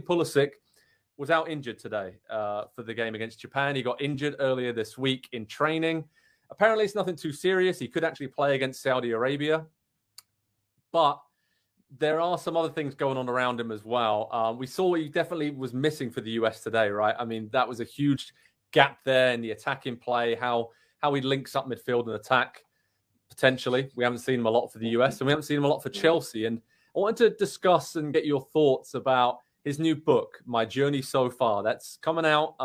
Pulisic was out injured today for the game against Japan. He got injured earlier this week in training. Apparently, it's nothing too serious. He could actually play against Saudi Arabia. But there are some other things going on around him as well. We saw he definitely was missing for the US today, right? I mean, that was a huge gap there in the attacking play, how he links up midfield and attack, potentially. We haven't seen him a lot for the US, and we haven't seen him a lot for Chelsea. And I wanted to discuss and get your thoughts about his new book, My Journey So Far. That's coming out.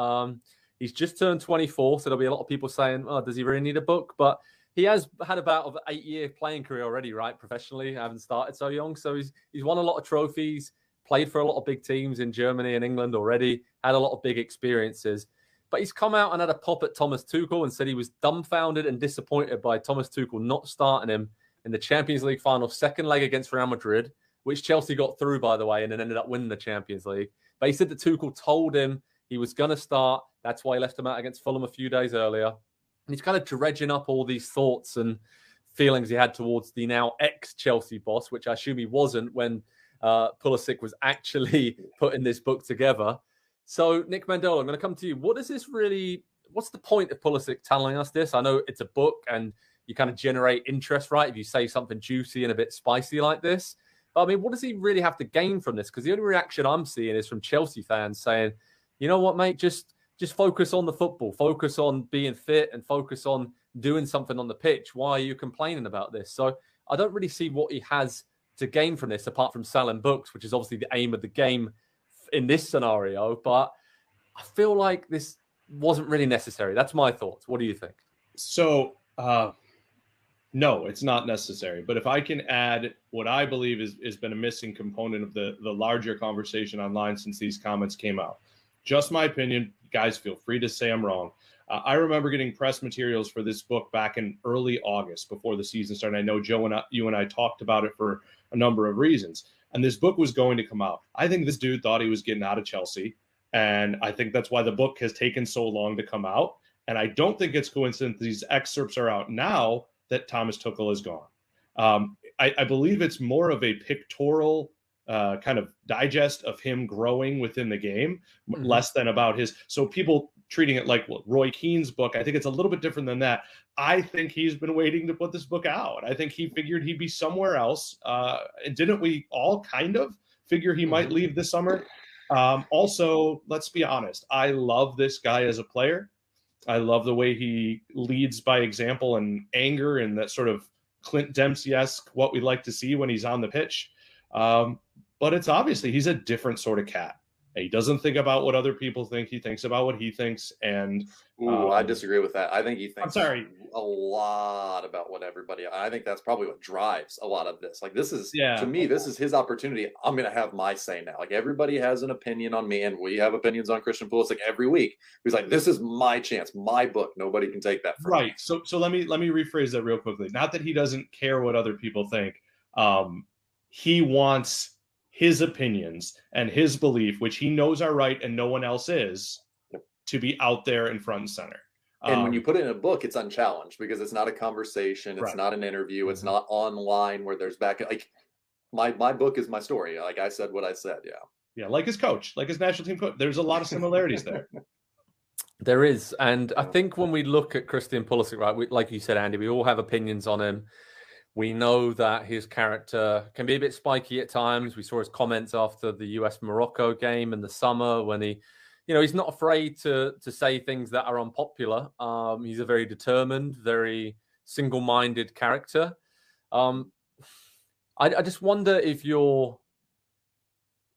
He's just turned 24, so there'll be a lot of people saying, oh, does he really need a book? But he has had about an 8-year playing career already, right? Professionally, haven't started so young. So he's won a lot of trophies, played for a lot of big teams in Germany and England already, had a lot of big experiences. But he's come out and had a pop at Thomas Tuchel and said he was dumbfounded and disappointed by Thomas Tuchel not starting him in the Champions League final, second leg against Real Madrid, which Chelsea got through, by the way, and then ended up winning the Champions League. But he said that Tuchel told him he was going to start. That's why he left him out against Fulham a few days earlier. And he's kind of dredging up all these thoughts and feelings he had towards the now ex-Chelsea boss, which I assume he wasn't when Pulisic was actually putting this book together. So, Nick Mendola, I'm going to come to you. What's the point of Pulisic telling us this? I know it's a book and you kind of generate interest, right? If you say something juicy and a bit spicy like this. But I mean, what does he really have to gain from this? Because the only reaction I'm seeing is from Chelsea fans saying, you know what, mate, just focus on the football, focus on being fit and focus on doing something on the pitch. Why are you complaining about this? So I don't really see what he has to gain from this apart from selling books, which is obviously the aim of the game in this scenario. But I feel like this wasn't really necessary. That's my thoughts. What do you think? So, no, it's not necessary. But if I can add what I believe has been a missing component of the larger conversation online since these comments came out. Just my opinion. Guys, feel free to say I'm wrong. I remember getting press materials for this book back in early August before the season started. I know Joe and you and I talked about it for a number of reasons. And this book was going to come out. I think this dude thought he was getting out of Chelsea. And I think that's why the book has taken so long to come out. And I don't think it's coincidence these excerpts are out now that Thomas Tuchel is gone. I believe it's more of a pictorial kind of digest of him growing within the game, less than about his. So people treating it like Roy Keane's book, I think it's a little bit different than that. I think he's been waiting to put this book out. I think he figured he'd be somewhere else. And didn't we all kind of figure he might leave this summer? Also, let's be honest. I love this guy as a player. I love the way he leads by example and anger and that sort of Clint Dempsey-esque what we like to see when he's on the pitch. But it's obviously he's a different sort of cat. He doesn't think about what other people think. He thinks about what he thinks. And I disagree with that. I think he thinks a lot about what everybody. I think that's probably what drives a lot of this. Like this is to me, this is his opportunity. I'm going to have my say now. Like everybody has an opinion on me, and we have opinions on Christian Pulisic every week. He's like, this is my chance, my book. Nobody can take that from me. So let me rephrase that real quickly. Not that he doesn't care what other people think. He wants his opinions and his belief, which he knows are right and no one else is, to be out there in front and center. And when you put it in a book, it's unchallenged because it's not a conversation. It's not an interview. It's not online where there's back. Like my book is my story. Like I said what I said. Yeah. Yeah. Like his coach, like his national team coach. There's a lot of similarities there. There is. And I think when we look at Christian Pulisic, right, like you said, Andy, we all have opinions on him. We know that his character can be a bit spiky at times. We saw his comments after the US-Morocco game in the summer when he's not afraid to say things that are unpopular. He's a very determined, very single-minded character. I just wonder if you're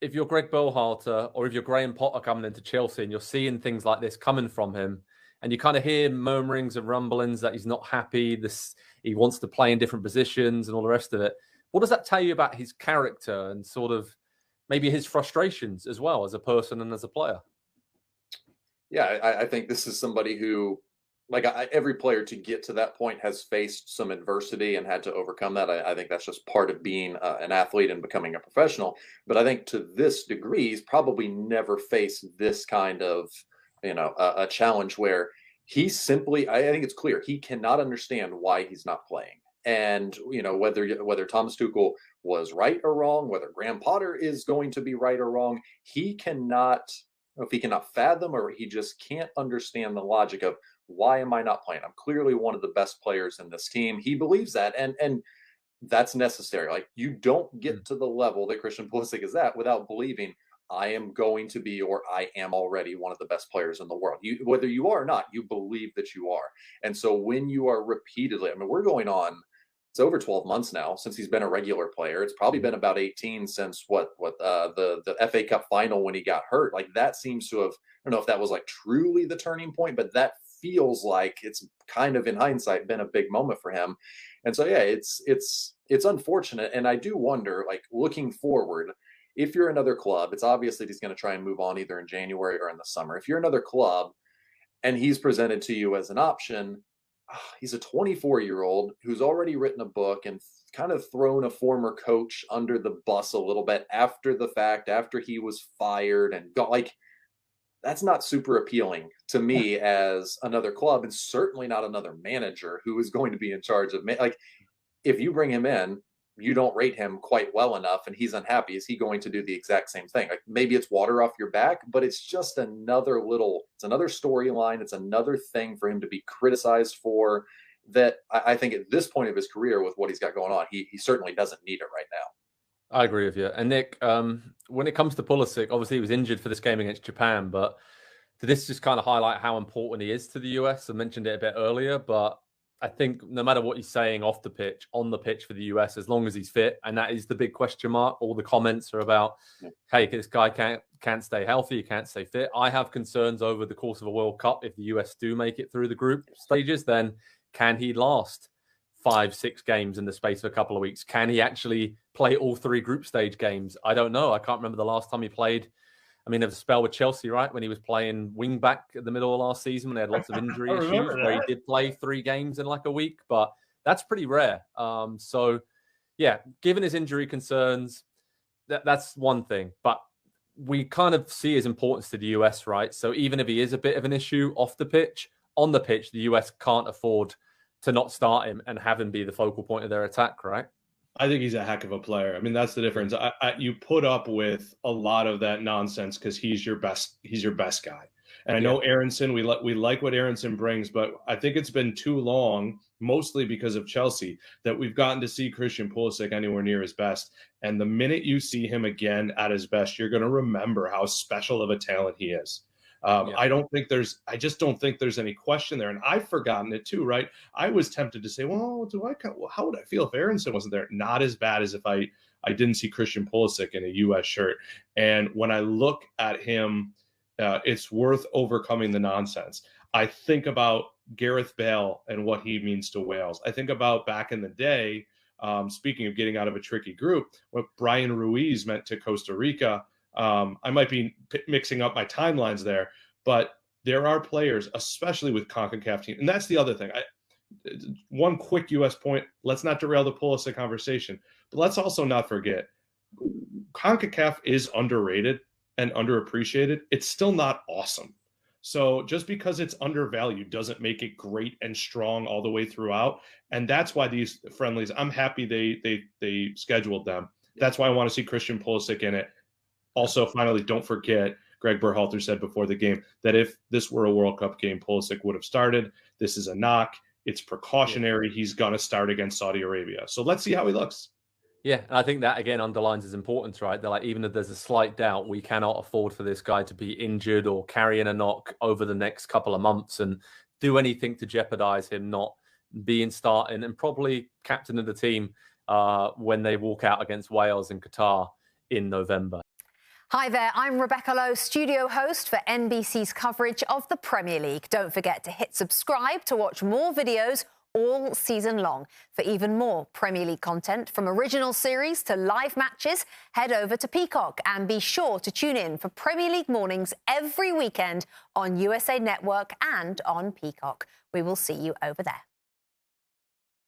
Greg Berhalter or if you're Graham Potter coming into Chelsea and you're seeing things like this coming from him, and you kind of hear murmurings and rumblings that he's not happy. He wants to play in different positions and all the rest of it. What does that tell you about his character and sort of maybe his frustrations as well as a person and as a player? Yeah, I think this is somebody who, like every player to get to that point has faced some adversity and had to overcome that. I think that's just part of being an athlete and becoming a professional. But I think to this degree, he's probably never faced this kind of a challenge where he simply, I think it's clear, he cannot understand why he's not playing. And whether Thomas Tuchel was right or wrong, whether Graham Potter is going to be right or wrong, he cannot fathom, or he just can't understand the logic of, why am I not playing? I'm clearly one of the best players in this team. He believes that, and that's necessary. Like, you don't get to the level that Christian Pulisic is at without believing, I am going to be, or I am already, one of the best players in the world. Whether you are or not, you believe that you are. And so when you are repeatedly, I mean, we're going on, it's over 12 months now since he's been a regular player. It's probably been about 18 since the FA Cup final when he got hurt. Like, that seems to have, I don't know if that was like truly the turning point, but that feels like it's kind of, in hindsight, been a big moment for him. And so, yeah, it's unfortunate. And I do wonder, like, looking forward, if you're another club, it's obvious that he's going to try and move on either in January or in the summer. If you're another club and he's presented to you as an option, he's a 24-year-old who's already written a book and kind of thrown a former coach under the bus a little bit after the fact, after he was fired, and that's not super appealing to me as another club, and certainly not another manager who is going to be in charge of if you bring him in, you don't rate him quite well enough and he's unhappy, is he going to do the exact same thing? Like, maybe it's water off your back, but it's just another storyline. It's another thing for him to be criticized for, that I think at this point of his career, with what he's got going on, he certainly doesn't need it right now. I agree with you. And Nick, when it comes to Pulisic, obviously he was injured for this game against Japan, but did this just kind of highlight how important he is to the US? I mentioned it a bit earlier, but I think no matter what he's saying off the pitch, on the pitch for the US, as long as he's fit, and that is the big question mark. All the comments are about, hey, this guy can't stay healthy, he can't stay fit. I have concerns over the course of a World Cup. If the US do make it through the group stages, then can he last 5-6 games in the space of a couple of weeks? Can he actually play all 3 group stage games? I don't know. I can't remember the last time he played. I mean, there was a spell with Chelsea, right, when he was playing wing back at the middle of last season when they had lots of injury issues, where he did play 3 games in like a week, but that's pretty rare. So, yeah, given his injury concerns, that's one thing. But we kind of see his importance to the US, right? So even if he is a bit of an issue off the pitch, on the pitch, the US can't afford to not start him and have him be the focal point of their attack, right? I think he's a heck of a player. I mean, that's the difference. You put up with a lot of that nonsense because he's your best guy. And I know Aronson, we like what Aronson brings, but I think it's been too long, mostly because of Chelsea, that we've gotten to see Christian Pulisic anywhere near his best. And the minute you see him again at his best, you're going to remember how special of a talent he is. I just don't think there's any question there. And I've forgotten it too, right? I was tempted to say, well, how would I feel if Aronson wasn't there? Not as bad as if I didn't see Christian Pulisic in a US shirt. And when I look at him, it's worth overcoming the nonsense. I think about Gareth Bale and what he means to Wales. I think about back in the day, speaking of getting out of a tricky group, what Brian Ruiz meant to Costa Rica. I might be mixing up my timelines there, but there are players, especially with CONCACAF team. And that's the other thing. One quick US point, let's not derail the Pulisic conversation, but let's also not forget CONCACAF is underrated and underappreciated. It's still not awesome. So just because it's undervalued doesn't make it great and strong all the way throughout. And that's why these friendlies, I'm happy they scheduled them. That's why I want to see Christian Pulisic in it. Also, finally, don't forget, Greg Berhalter said before the game that if this were a World Cup game, Pulisic would have started. This is a knock. It's precautionary. He's going to start against Saudi Arabia. So let's see how he looks. Yeah, and I think that, again, underlines his importance, right? They're like, even if there's a slight doubt, we cannot afford for this guy to be injured or carrying a knock over the next couple of months and do anything to jeopardize him not being starting and probably captain of the team when they walk out against Wales and Qatar in November. Hi there, I'm Rebecca Lowe, studio host for NBC's coverage of the Premier League. Don't forget to hit subscribe to watch more videos all season long. For even more Premier League content, from original series to live matches, head over to Peacock and be sure to tune in for Premier League mornings every weekend on USA Network and on Peacock. We will see you over there.